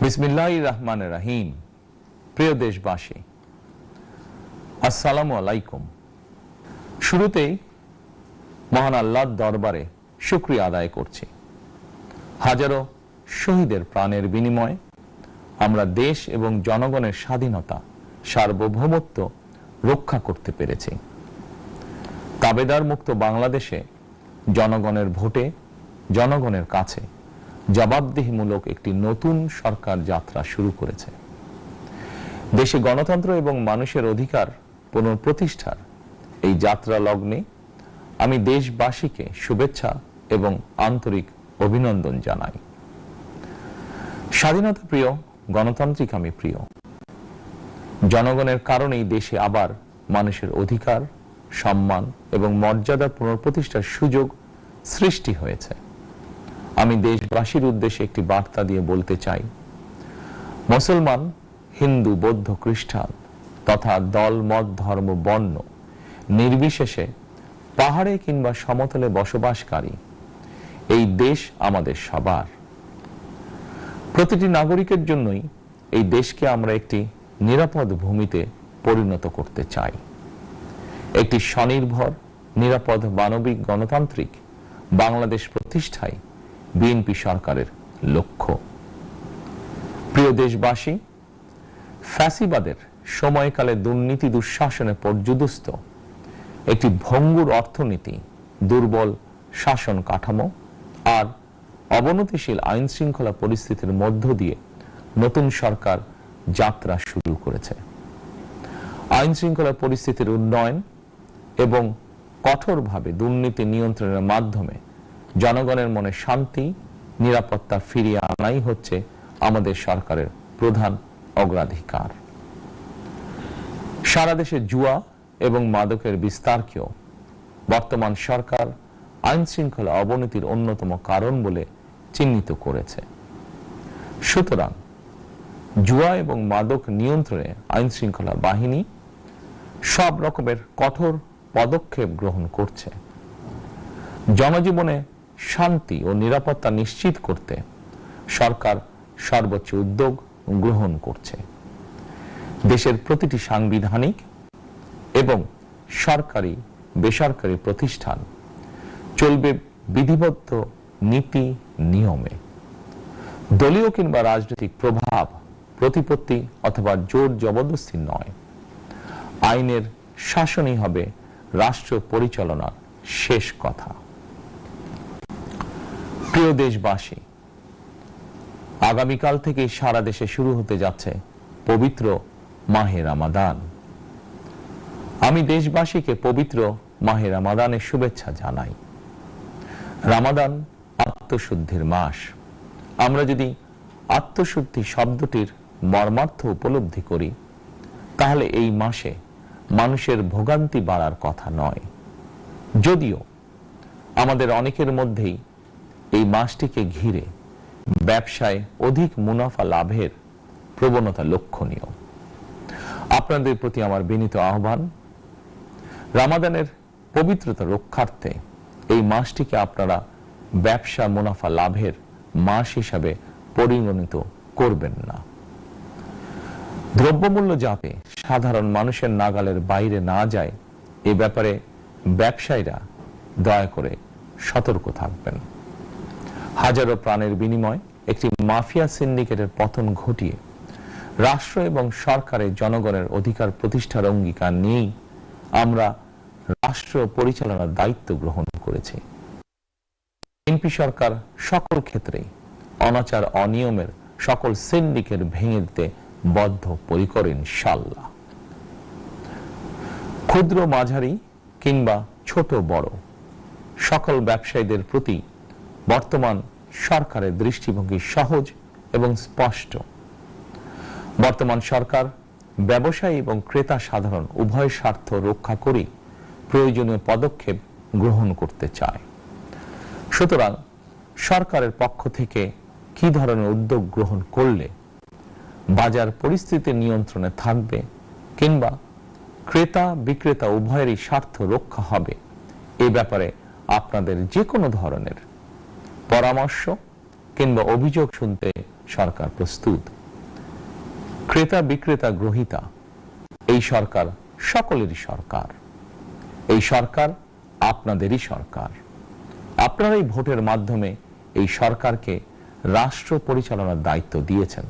বিসমিল্লাহির রহমানির রহিম। প্রিয় দেশবাসী, আসসালামু আলাইকুম। শুরুতেই মহান আল্লাহর দরবারে শুকরিয়া আদায় করছি। হাজারো শহীদের প্রাণের বিনিময়ে আমরা দেশ এবং জনগণের স্বাধীনতা, সার্বভৌমত্ব রক্ষা করতে পেরেছি। তাবেদার মুক্ত বাংলাদেশে জনগণের ভোটে জনগণের কাছে জবাবদিহিমূলক একটি নতুন সরকার যাত্রা শুরু করেছে। দেশে গণতন্ত্র এবং মানুষের অধিকার পুনঃপ্রতিষ্ঠার এই যাত্রা লগ্নে আমি দেশবাসীকে শুভেচ্ছা এবং আন্তরিক অভিনন্দন জানাই। স্বাধীনতা প্রিয়, গণতান্ত্রিক আমি প্রিয়। জনগণের কারণেই দেশে আবার মানুষের অধিকার, সম্মান এবং মর্যাদার পুনঃপ্রতিষ্ঠার সুযোগ সৃষ্টি হয়েছে। আমি দেশবাসীর উদ্দেশ্যে একটি বার্তা দিয়ে বলতে চাই, মুসলমান, হিন্দু, বৌদ্ধ, খ্রিস্টান তথা দল, মত, ধর্ম, বর্ণ নির্বিশেষে পাহাড়ে কিংবা সমতলে বসবাসকারী এই দেশ আমাদের সবার। প্রতিটি নাগরিকের জন্যই এই দেশকে আমরা একটি নিরাপদ ভূমিতে পরিণত করতে চাই। একটি স্বনির্ভর, নিরাপদ, মানবিক, গণতান্ত্রিক বাংলাদেশ প্রতিষ্ঠায় বিএনপি সরকারের লক্ষ্য। প্রিয় দেশবাসী, ফ্যাসিবাদের সময়কালে দুর্নীতি, দুঃশাসনে পর্যুদস্ত একটি ভঙ্গুর অর্থনীতি, দুর্বল শাসন কাঠামো আর অবনতিশীল আইন শৃঙ্খলা পরিস্থিতির মধ্য দিয়ে নতুন সরকার যাত্রা শুরু করেছে। আইন শৃঙ্খলা পরিস্থিতির উন্নয়ন এবং কঠোরভাবে দুর্নীতি নিয়ন্ত্রণের মাধ্যমে জনগণের মনে শান্তি, নিরাপত্তা ফিরিয়ে আনাই হচ্ছে আমাদের সরকারের প্রধান অগ্রাধিকার। সারা দেশে জুয়া এবং মাদকের বিস্তারকেও বর্তমান সরকার আইন শৃঙ্খলা অবনতির অন্যতম কারণ বলে চিহ্নিত করেছে। সুতরাং জুয়া এবং মাদক নিয়ন্ত্রণে আইন শৃঙ্খলা বাহিনী সব রকমের কঠোর পদক্ষেপ গ্রহণ করছে। জনজীবনে শান্তি ও নিরাপত্তা নিশ্চিত করতে সরকার সর্বোচ্চ উদ্যোগ গ্রহণ করছে। দেশের প্রতিটি সাংবিধানিক এবং সরকারি, বেসরকারি প্রতিষ্ঠান চলবে বিধিবদ্ধ নীতি নিয়মে। দলীয় কিংবা রাজনৈতিক প্রভাব, প্রতিপত্তি অথবা জোর জবরদস্তি নয়। আইনের শাসনই হবে রাষ্ট্র পরিচালনার শেষ কথা। প্রিয় দেশবাসী, আগামীকাল থেকে সারা দেশে শুরু হতে যাচ্ছে পবিত্র মাহে রমাদান। আমি দেশবাসীকে পবিত্র মাহে রমাদানের শুভেচ্ছা জানাই। রমাদান আত্মশুদ্ধির মাস। আমরা যদি আত্মশুদ্ধি শব্দটির মর্মার্থ উপলব্ধি করি, তাহলে এই মাসে মানুষের ভোগান্তি বাড়ার কথা নয়। যদিও আমাদের অনেকের মধ্যেই এই মাসটিকে ঘিরে ব্যবসায় অধিক মুনাফা লাভের প্রবণতা লক্ষণীয়। আপনাদের প্রতি আমার বিনীত আহ্বান, রমাদানের পবিত্রতা রক্ষার্থে এই মাসটিকে আপনারা ব্যবসা মুনাফা লাভের মাস হিসাবে পরিগণিত করবেন না। দ্রব্যমূল্য যাতে সাধারণ মানুষের নাগালের বাইরে না যায়, এ ব্যাপারে ব্যবসায়ীরা দয়া করে সতর্ক থাকবেন। হাজারো প্রাণের বিনিময়ে একটি মাফিয়া সিন্ডিকেটের পতন ঘটিয়ে রাষ্ট্র এবং সরকারের জনগণের অধিকার প্রতিষ্ঠার অঙ্গীকার নিয়েই আমরা রাষ্ট্র পরিচালনার দায়িত্ব গ্রহণ করেছি। বিএনপি সরকার সকল ক্ষেত্রেই অনাচার, অনিয়মের সকল সিন্ডিকেট ভেঙে দিতে বদ্ধপরিকর ইনশাআল্লাহ। ক্ষুদ্র, মাঝারি কিংবা ছোট বড় সকল ব্যবসায়ীদের প্রতি বর্তমান সরকারের দৃষ্টিভঙ্গি সহজ এবং স্পষ্ট। বর্তমান সরকার ব্যবসায়ী এবং ক্রেতা সাধারণ উভয় স্বার্থ রক্ষা করে প্রয়োজনীয় পদক্ষেপ গ্রহণ করতে চায়। সুতরাং সরকারের পক্ষ থেকে কি ধরনের উদ্যোগ গ্রহণ করলে বাজার পরিস্থিতি নিয়ন্ত্রণে থাকবে কিংবা ক্রেতা বিক্রেতা উভয়েরই স্বার্থ রক্ষা হবে, এ ব্যাপারে আপনাদের যে কোনো ধরনের পরামর্শ কিংবা অভিযোগ শুনতে সরকার প্রস্তুত। ক্রেতা বিক্রেতা গ্রহীতা, এই সরকার সকলেরই সরকার। এই সরকার আপনাদেরই সরকার। আপনারাই ভোটের মাধ্যমে এই সরকারকে রাষ্ট্র পরিচালনার দায়িত্ব দিয়েছেন।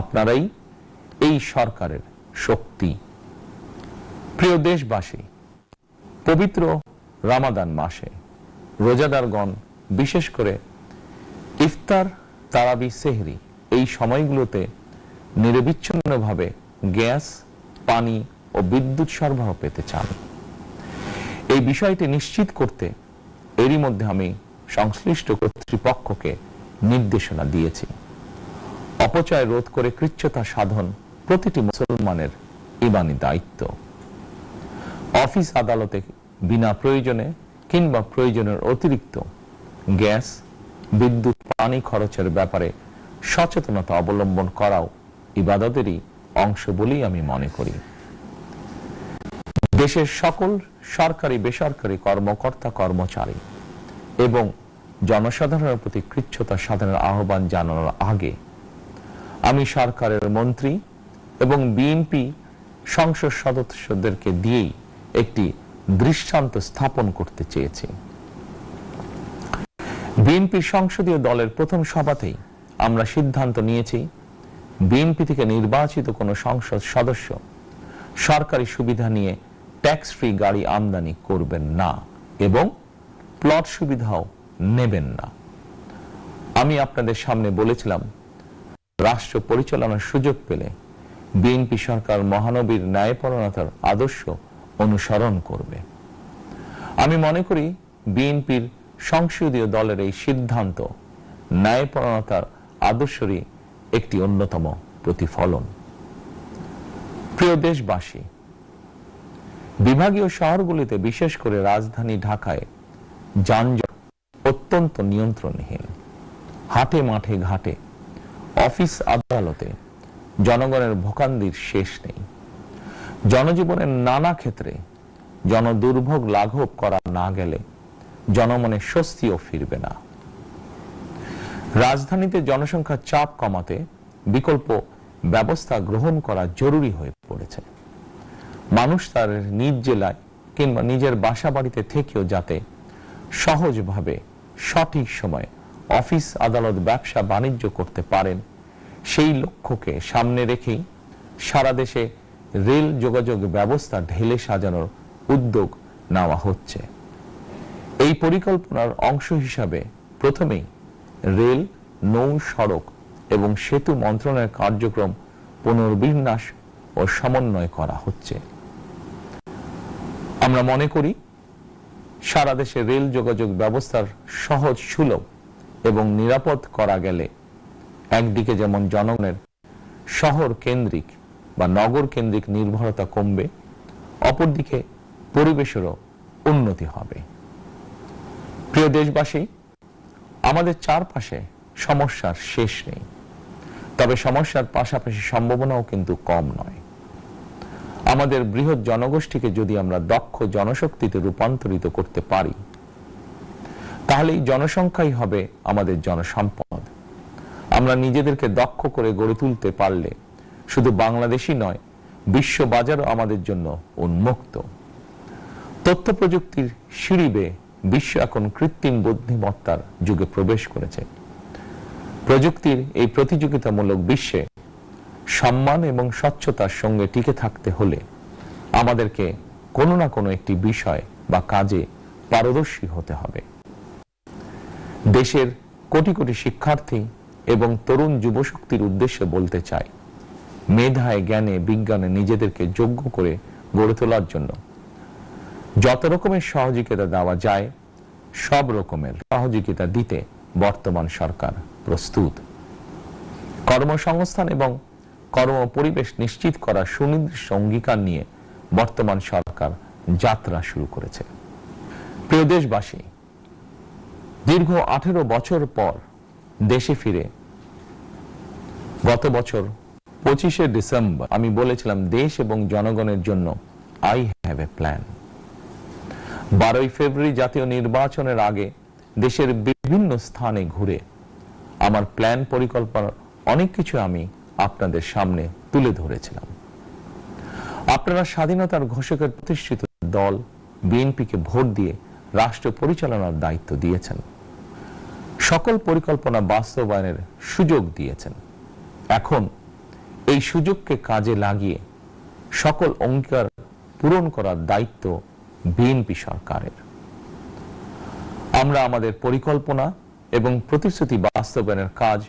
আপনারাই এই সরকারের শক্তি। প্রিয় দেশবাসী, পবিত্র রমাদান মাসে রোজাদারগণ বিশেষ করে ইফতার, তারাবি, সেহরি এই সময়গুলোতে নিরবিচ্ছিন্নভাবে গ্যাস, পানি ও বিদ্যুৎ সরবরাহ পেতে চান। এই বিষয়টি নিশ্চিত করতে এরই মধ্যে আমি সংশ্লিষ্ট কর্তৃপক্ষকে নির্দেশনা দিয়েছি। অপচয় রোধ করে কৃচ্ছ্রতা সাধন প্রতিটি মুসলমানের ঈমানি দায়িত্ব। অফিস আদালতে বিনা প্রয়োজনে কিংবা প্রয়োজনের অতিরিক্ত গ্যাস, বিদ্যুৎ, পানি খরচের ব্যাপারে সচেতনতা অবলম্বন করাও ইবাদতেরই অংশ বলেই আমি মনে করি। দেশের সকল সরকারি বেসরকারি কর্মকর্তা কর্মচারী এবং জনসাধারণের প্রতি কৃচ্ছ্রতা সাধনের আহ্বান জানানোর আগে আমি সরকারের মন্ত্রী এবং বিএনপি সংসদ সদস্যদেরকে দিয়েই একটি দৃষ্টান্ত স্থাপন করতে চেয়েছি। বিএনপির সংসদীয় দলের প্রথম সভাতেই আমরা সিদ্ধান্ত নিয়েছি, বিএনপি থেকে নির্বাচিত কোন সংসদ সদস্য সরকারি সুবিধা নিয়ে ট্যাক্স ফ্রি গাড়ি আমদানি করবেন না এবং প্লট সুবিধাও নেবেন না। আমি আপনাদের সামনে বলেছিলাম, রাষ্ট্র পরিচালনার সুযোগ পেলে বিএনপি সরকার মহানবীর ন্যায়পরায়ণতার আদর্শ অনুসরণ করবে। আমি মনে করি বিএনপির সংসদীয় দলের এই সিদ্ধান্ত ন্যায়পরায়ণতার আদর্শেরই একটি অন্যতম প্রতিফলন। প্রিয় দেশবাসী, বিভাগীয় শহরগুলিতে বিশেষ করে রাজধানী ঢাকায় যানজট অত্যন্ত নিয়ন্ত্রণহীন। হাটে মাঠে ঘাটে, অফিস আদালতে জনগণের ভোগান্তির শেষ নেই। জনজীবনের নানা ক্ষেত্রে জনদুর্ভোগ লাঘব করা না গেলে জনমনে স্বস্তিও ফিরবে না। রাজধানীতে জনসংখ্যার চাপ কমাতে বিকল্প ব্যবস্থা গ্রহণ করা জরুরি হয়ে পড়েছে। মানুষ তার নিজ জেলায় কিংবা নিজের বাসা বাড়িতে থেকেও যাতে সহজভাবে সঠিক সময়ে অফিস, আদালত, ব্যবসা বাণিজ্য করতে পারেন, সেই লক্ষ্যকে সামনে রেখেই সারা দেশে রেল যোগাযোগ ব্যবস্থা ঢেলে সাজানোর উদ্যোগ নেওয়া হচ্ছে। এই পরিকল্পনার অংশ হিসাবে প্রথমেই রেল, নৌ, সড়ক এবং সেতু মন্ত্রণালয়ের কার্যক্রম পুনর্বিন্যাস ও সমন্বয় করা হচ্ছে। আমরা মনে করি সারা দেশে রেল যোগাযোগ ব্যবস্থার সহজ, সুলভ এবং নিরাপদ করা গেলে একদিকে যেমন জনগণের শহর কেন্দ্রিক বা নগর কেন্দ্রিক নির্ভরতা কমবে, অপরদিকে পরিবেশেরও উন্নতি হবে। প্রিয় দেশবাসী, আমাদের চারপাশে সমস্যার শেষ নেই, তবে সমস্যার পাশাপাশি সম্ভাবনাও কিন্তু কম নয়। আমাদের বৃহৎ জনগোষ্ঠীকে যদি আমরা দক্ষ জনশক্তিতে রূপান্তরিত করতে পারি, তাহলে এই জনসংখ্যাই হবে আমাদের জনসম্পদ। আমরা নিজেদেরকে দক্ষ করে গড়ে তুলতে পারলে শুধু বাংলাদেশই নয়, বিশ্ব বাজারও আমাদের জন্য উন্মুক্ত। তথ্য প্রযুক্তির সিঁড়ি বেয়ে বিশ্ব এখন কৃত্রিম বুদ্ধিমত্তার যুগে প্রবেশ করেছে। প্রযুক্তির এই প্রতিযোগিতামূলক বিশ্বে সম্মান এবং স্বচ্ছতার সঙ্গে টিকে থাকতে হলে আমাদেরকে কোনো না কোনো একটি বিষয় বা কাজে পারদর্শী হতে হবে। দেশের কোটি কোটি শিক্ষার্থী এবং তরুণ যুবশক্তির উদ্দেশ্যে বলতে চাই, মেধায়, জ্ঞানে, বিজ্ঞানে নিজেদেরকে যোগ্য করে গড়ে তোলার জন্য যত রকমের সহযোগিতা দেওয়া যায়, সব রকমের সহযোগিতা দিতে বর্তমান সরকার প্রস্তুত। কর্মসংস্থান এবং কর্ম পরিবেশ নিশ্চিত করার সুনির্দিষ্ট অঙ্গীকার নিয়ে বর্তমান সরকার যাত্রা শুরু করেছে। প্রিয় দেশবাসী, দীর্ঘ 18 বছর পর দেশে ফিরে গত বছর 25শে ডিসেম্বর আমি বলেছিলাম, দেশ এবং জনগণের জন্য আই হ্যাভ এ প্ল্যান। 12ই ফেব্রুয়ারি জাতীয় নির্বাচনের আগে দেশের বিভিন্ন স্থানে ঘুরে আমার প্ল্যান পরিকল্পনার অনেক কিছু আমি আপনাদের সামনে তুলে ধরেছিলাম। আপনারা স্বাধীনতার ঘোষকের প্রতিষ্ঠিত দল বিএনপিকে ভোট দিয়ে রাষ্ট্র পরিচালনার দায়িত্ব দিয়েছেন, সকল পরিকল্পনা বাস্তবায়নের সুযোগ দিয়েছেন। এখন এই সুযোগকে কাজে লাগিয়ে সকল অঙ্গীকার পূরণ করার দায়িত্ব বিএনপি সরকারের। আমরা আমাদের পরিকল্পনা এবং প্রতিশ্রুতি বাস্তবায়নের কাজ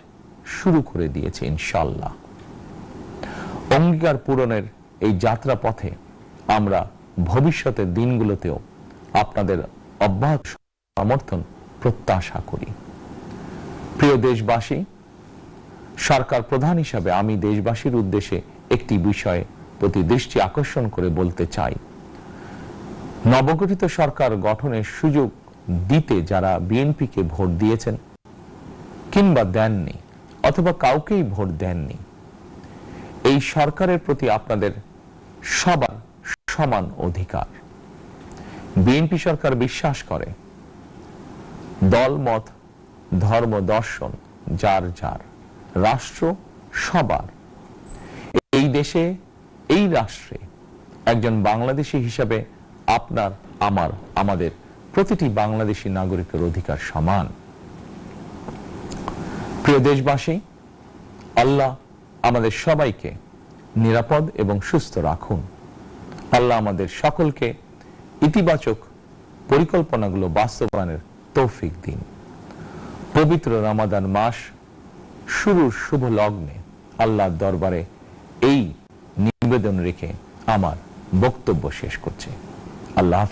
শুরু করে দিয়েছি ইনশাআল্লাহ। অঙ্গীকার পূরণের এই যাত্রা পথে আমরা ভবিষ্যতের দিনগুলোতেও আপনাদের অব্যাহত সমর্থন প্রত্যাশা করি। প্রিয় দেশবাসী, সরকার প্রধান হিসাবে আমি দেশবাসীর উদ্দেশ্যে একটি বিষয়ে প্রতি দৃষ্টি আকর্ষণ করে বলতে চাই। নবগঠিত সরকার গঠনের সুযোগ দিতে যারা বিএনপিকে ভোট দিয়েছেন কিংবা দেননি অথবা কাউকেই ভোট দেননি, এই সরকারের প্রতি আপনাদের সবার সমান অধিকার। বিএনপি সরকার বিশ্বাস করে দল মত ধর্ম দর্শন যার যার, রাষ্ট্র সবার। এই দেশে এই রাষ্ট্রে একজন বাংলাদেশী হিসাবে আপনার আমার আমাদের প্রতিটি বাংলাদেশী নাগরিকের অধিকার সমান। প্রিয় দেশবাসী, আল্লাহ আমাদের সবাইকে নিরাপদ এবং সুস্থ রাখুন। আল্লাহ আমাদের সকলকে ইতিবাচক পরিকল্পনাগুলো বাস্তবায়নের তৌফিক দিন। পবিত্র রমাদান মাস শুরুর শুভ লগ্নে আল্লাহর দরবারে এই নিবেদন রেখে আমার বক্তব্য শেষ করছি। আল্লাহ।